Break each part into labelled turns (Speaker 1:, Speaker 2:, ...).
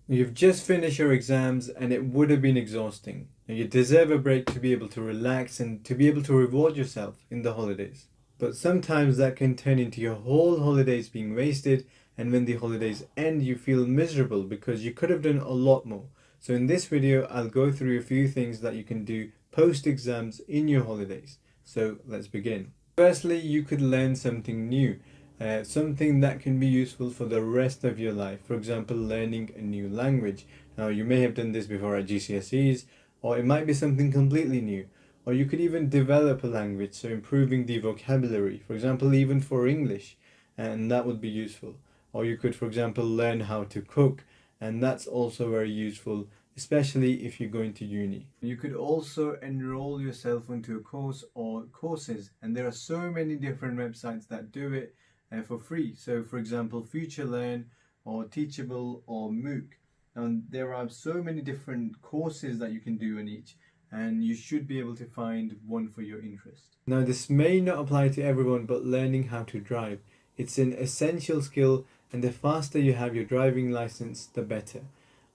Speaker 1: You've just finished your exams and it would have been exhausting. Now you deserve a break to be able to relax and to be able to reward yourself in the holidays. But sometimes that can turn into your whole holidays being wasted, and when the holidays end, you feel miserable because you could have done a lot more. So in this video, I'll go through a few things that you can do post exams in your holidays. So let's begin. Firstly, you could learn something new. Something that can be useful for the rest of your life. For example, learning a new language. Now, you may have done this before at GCSEs, or it might be something completely new. Or you could even develop a language, so improving the vocabulary. For example, even for English, and that would be useful. Or you could, for example, learn how to cook, and that's also very useful, especially if you're going to uni. You could also enroll yourself into a course or courses, and there are so many different websites that do it for free. So for example, FutureLearn or Teachable or MOOC. And there are so many different courses that you can do on each, and you should be able to find one for your interest. Now this may not apply to everyone, but learning how to drive. It's an essential skill, and the faster you have your driving license, the better.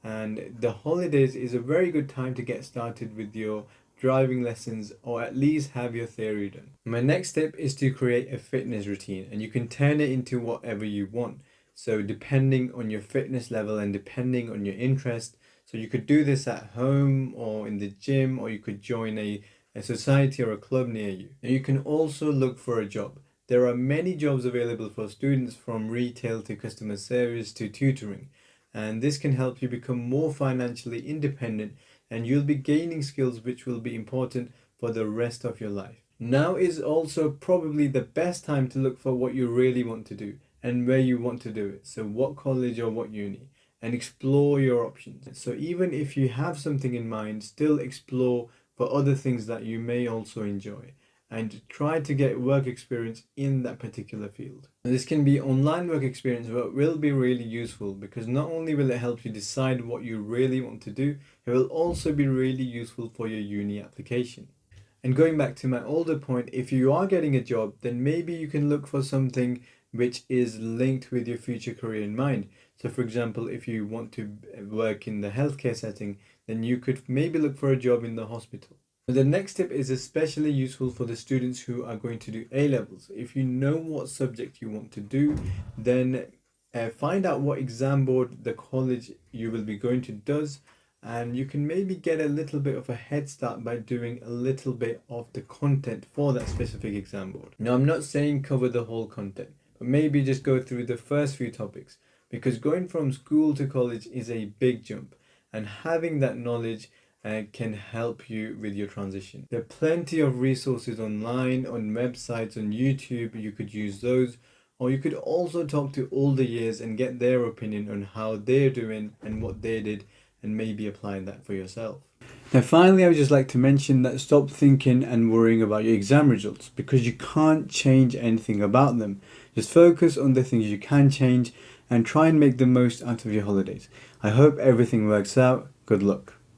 Speaker 1: And the holidays is a very good time to get started with your driving lessons, or at least have your theory done. My next tip is to create a fitness routine, and you can turn it into whatever you want. So depending on your fitness level and depending on your interest, so you could do this at home or in the gym, or you could join a society or a club near you. Now you can also look for a job. There are many jobs available for students, from retail to customer service to tutoring, and this can help you become more financially independent, and you'll be gaining skills which will be important for the rest of your life. Now is also probably the best time to look for what you really want to do and where you want to do it. So what college or what uni, and explore your options. So even if you have something in mind, still explore for other things that you may also enjoy, and try to get work experience in that particular field. Now, this can be online work experience, but will be really useful because not only will it help you decide what you really want to do, it will also be really useful for your uni application. And going back to my older point, if you are getting a job, then maybe you can look for something which is linked with your future career in mind. So for example, if you want to work in the healthcare setting, then you could maybe look for a job in the hospital. The next tip is especially useful for the students who are going to do A-levels. If you know what subject you want to do, then find out what exam board the college you will be going to does, and you can maybe get a little bit of a head start by doing a little bit of the content for that specific exam board. Now, I'm not saying cover the whole content, but maybe just go through the first few topics, because going from school to college is a big jump, and having that knowledge can help you with your transition. There are plenty of resources online, on websites, on YouTube. You could use those, or you could also talk to older years and get their opinion on how they're doing and what they did, and maybe apply that for yourself. Now finally, I would just like to mention that stop thinking and worrying about your exam results, because you can't change anything about them. Just focus on the things you can change and try and make the most out of your holidays. I hope everything works out. Good luck.